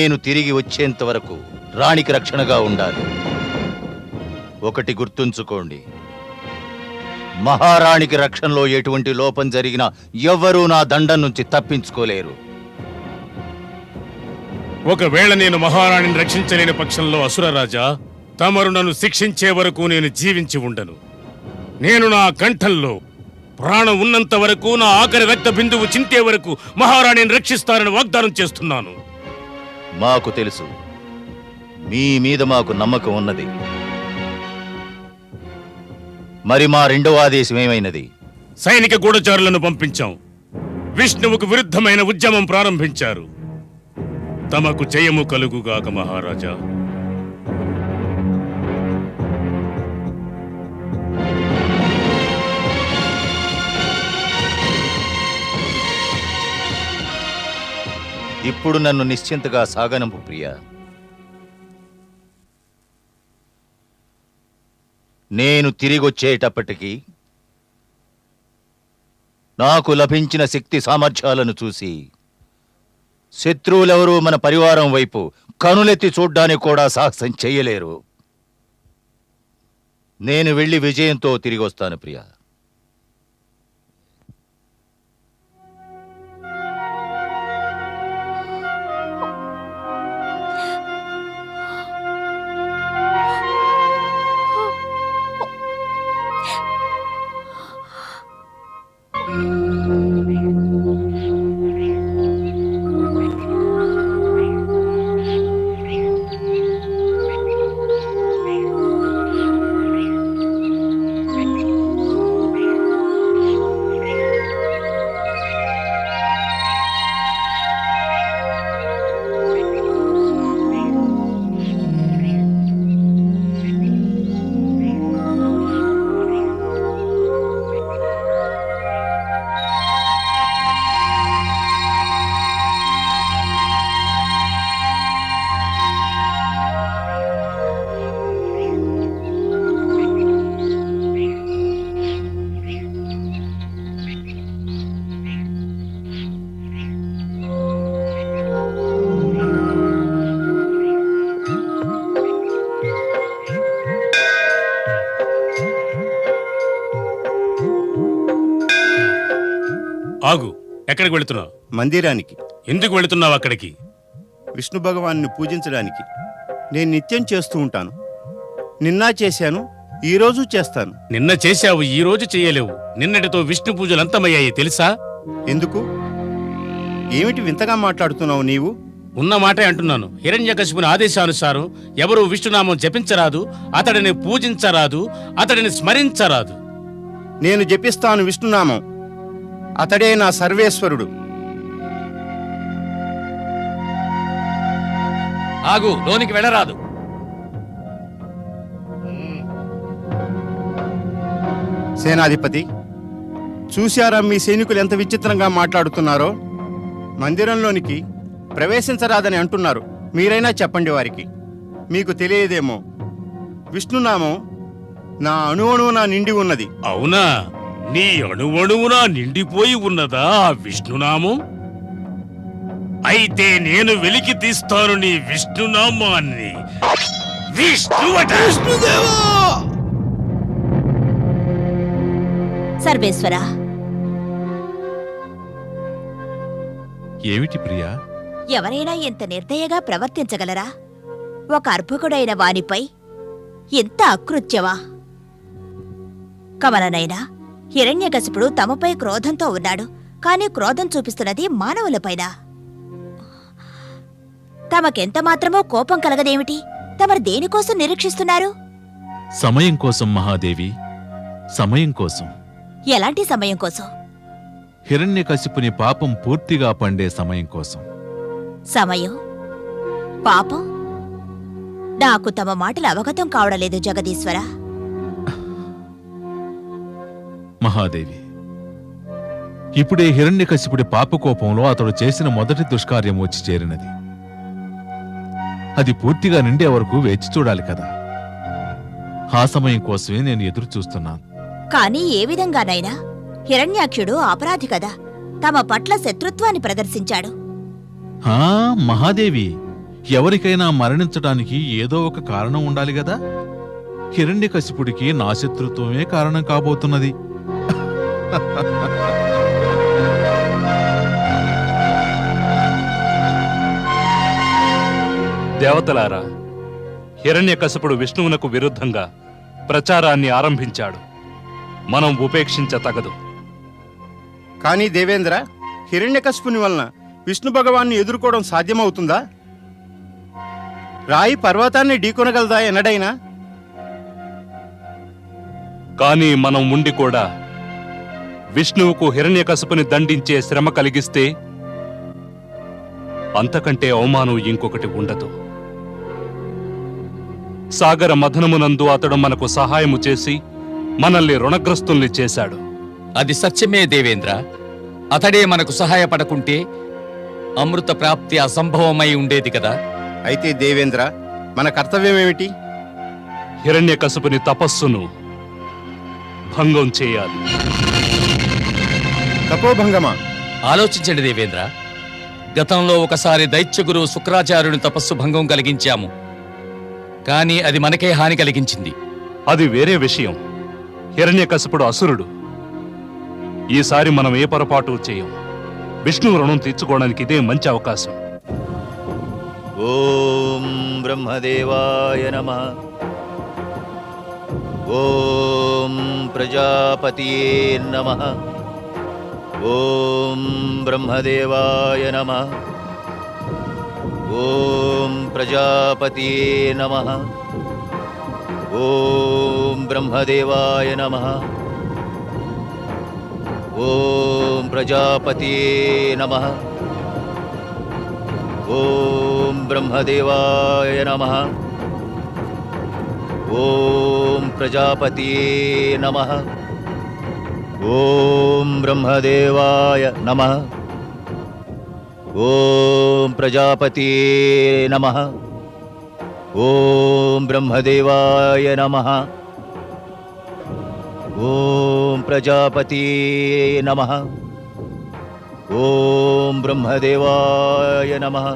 నేను తిరిగి వచ్చేంత వరకు రాణికి రక్షణగా ఉండాలి. ఒకటి గుర్తుంచుకోండి, మహారాణికి రక్షణలో ఎటువంటి లోపం జరిగినా ఎవ్వరూ నా దండం నుంచి తప్పించుకోలేరు. ఒకవేళ నేను మహారాణిని రక్షించలేని పక్షంలో అసురరాజా, తమరు నన్ను శిక్షించే వరకు నేను జీవించి ఉండను. నేను నా కంఠంలో ప్రాణం ఉన్నంత వరకు, నా ఆఖరి రక్త బిందువు చింతే వరకు మహారాణిని రక్షిస్తానని వాగ్దానం చేస్తున్నాను. మాకు తెలుసు, మీ మీద మాకు నమ్మకం ఉన్నది. మరి మా రెండవ ఆదేశం ఏమైనది? సైనిక గూఢచారులను పంపించాం. విష్ణువుకు విరుద్ధమైన ఉద్యమం ప్రారంభించారు. తమకు జయము కలుగుగాక మహారాజా. ఇప్పుడు నన్ను నిశ్చింతగా సాగనంపు ప్రియా. నేను తిరిగొచ్చేటప్పటికి నాకు లభించిన శక్తి సామర్థ్యాలను చూసి శత్రువులెవరూ మన పరివారం వైపు కనులెత్తి చూడ్డానికి కూడా సాహసం చెయ్యలేరు. నేను వెళ్ళి విజయంతో తిరిగి వస్తాను ప్రియా. ఆగు, ఎక్కడికి వెళుతున్నావు? మందిరానికి. ఎందుకు వెళుతున్నావు అక్కడికి? విష్ణు భగవాన్ని పూజించడానికి. నేను నిత్యం చేస్తూ ఉంటాను. నిన్న చేశాను, ఈరోజు చేస్తాను. నిన్న చేశావు, ఈ రోజు చేయలేవు. నిన్నటితో విష్ణు పూజలు అంతమయ్యాయి తెలుసా? ఎందుకు? ఏమిటి వింతగా మాట్లాడుతున్నావు నీవు? ఉన్న మాటే అంటున్నాను. హిరణ్యకశిపుని ఆదేశానుసారం ఎవరు విష్ణునామం జపించరాదు, అతడిని పూజించరాదు, అతడిని స్మరించరాదు. నేను జపిస్తాను విష్ణునామం. అతడే నా సర్వేశ్వరుడు. ఆగు, లోనికి వెళ్ళరాదు. సేనాధిపతి, చూశారా మీ సైనికులు ఎంత విచిత్రంగా మాట్లాడుతున్నారో? మందిరంలోనికి ప్రవేశించరాదని అంటున్నారు. మీరైనా చెప్పండి వారికి. మీకు తెలియదేమో, విష్ణునామం నా అణువణువున నిండి ఉన్నది. అవునా? నీ అణువణువునా నిండిపోయి ఉన్నదా ఆ విష్ణునామం? అయితే నేను వెలికి తీస్తాను నీ విష్ణునామాన్ని. సర్వేశ్వర, ఏమిటి ప్రియా? ఎవరైనా ఇంత నిర్దయగా ప్రవర్తించగలరా? ఒక అర్భకుడైన వానిపై ఇంత అకృత్యమా? కమలనైనా హిరణ్యకశిపుడు తమపై క్రోధంతో ఉన్నాడు, కాని క్రోధం చూపిస్తున్నది మానవులపైన. తమకెంత మాత్రమో కోపం కలగదేమిటి? తమరు దేనికోసం నిరీక్షిస్తున్నారు? సమయం కోసం మహాదేవి, సమయం కోసం. ఎలాంటి సమయం కోసం? హిరణ్యకశిపుని పాపం పూర్తిగా పండే సమయం కోసం. సమయం? పాపం? నాకు తమ మాటలు అవగతం కావడలేదు జగదీశ్వర. మహాదేవి, ఇప్పుడే హిరణ్యకశిపుడి పాపకోపంలో అతడు చేసిన మొదటి దుష్కార్యం వచ్చి చేరినది. అది పూర్తిగా నిండే వరకు వేచి చూడాలి కదా. ఆ సమయం కోసమే నేను ఎదురు చూస్తున్నాను. కానీ ఏ విధంగానైనా హిరణ్యాక్షుడు అపరాధి కదా, తమ పట్ల శత్రుత్వాన్ని ప్రదర్శించాడు. మహాదేవి, ఎవరికైనా మరణించడానికి ఏదో ఒక కారణం ఉండాలి గదా. హిరణ్యకశిపుడికి నా శత్రుత్వమే కారణం కాబోతున్నది. దేవతలారా, హిరణ్యకశిపుడు విష్ణువునకు విరుద్ధంగా ప్రచారాన్ని ఆరంభించాడు. మనం ఉపేక్షించతగదు. కానీ దేవేంద్ర, హిరణ్యకశిపుని వలన విష్ణు భగవాన్ని ఎదుర్కోవడం సాధ్యమవుతుందా? రాయి పర్వతాన్ని ఢీకొనగలదా ఎన్నడైనా? కానీ మనం ఉండి కూడా విష్ణువుకు హిరణ్యకశిపుని దండించే శ్రమ కలిగిస్తే అంతకంటే అవమానం ఇంకొకటి ఉండదు. సాగర మథనమునందు అతడు మనకు సహాయము చేసి మనల్ని రుణగ్రస్తుల్ని చేశాడు. అది సత్యమే దేవేంద్ర. అతడే మనకు సహాయపడకుంటే అమృత ప్రాప్తి అసంభవమై ఉండేది కదా. అయితే దేవేంద్ర, మన కర్తవ్యమేమిటి? హిరణ్యకశిపుని తపస్సును భంగం చేయాలి. తపోభంగమా? ఆలోచించండి దేవేంద్ర. గతంలో ఒకసారి దైత్యగురు శుక్రాచార్యుని తపస్సు భంగం కలిగించాము. కానీ అది మనకే హాని కలిగించింది. అది వేరే విషయం. హిరణ్యకశిపుడు అసురుడు. ఈసారి మనం ఏ పొరపాటు చేయం. విష్ణువు రుణం తీర్చుకోవడానికి ఇదే మంచి అవకాశం. ఓం బ్రహ్మదేవాయ నమః. ఓం ప్రజాపతియే నమః. ఓం బ్రహ్మదేవాయ నమః. ఓం ప్రజాపతియే నమః. ఓం బ్రహ్మదేవాయ నమః. ఓం ప్రజాపతియే నమః. ఓం బ్రహ్మదేవాయ నమః. ఓం ప్రజాపతియే నమః. ఓం బ్రహ్మదేవాయ నమః. ఓం ప్రజాపతియే నమః. ఓం బ్రహ్మదేవాయ నమః. ఓం ప్రజాపతియే నమః. ఓం బ్రహ్మదేవాయ నమః.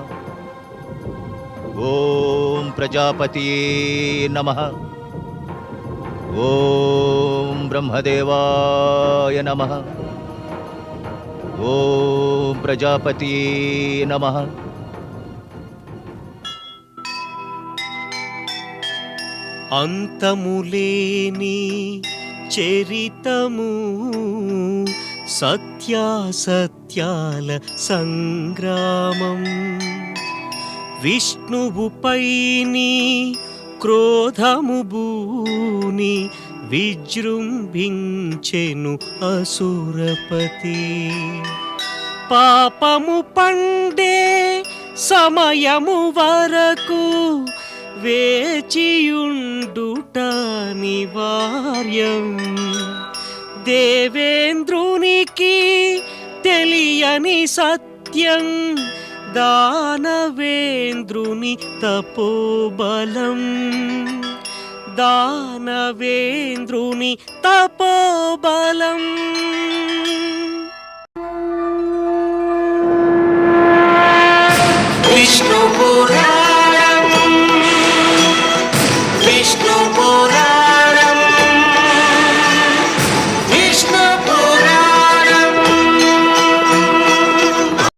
ఓం ప్రజాపతియే నమః. ఓం బ్రహ్మదేవాయ నమః. ఓం ప్రజాపతియే నమః. అంతములేని చరితము సత్యాసత్యాల సంగ్రామం. విష్ణువుపైని క్రోధము బూని విజృంభించెను అసురపతి. పాపము పండే సమయము వరకు వేచియుండుట నివార్యం. దేవేంద్రునికి తెలియని సత్యం దానవేంద్రుని తపోబలం. దానవేంద్రుని తపోబలం.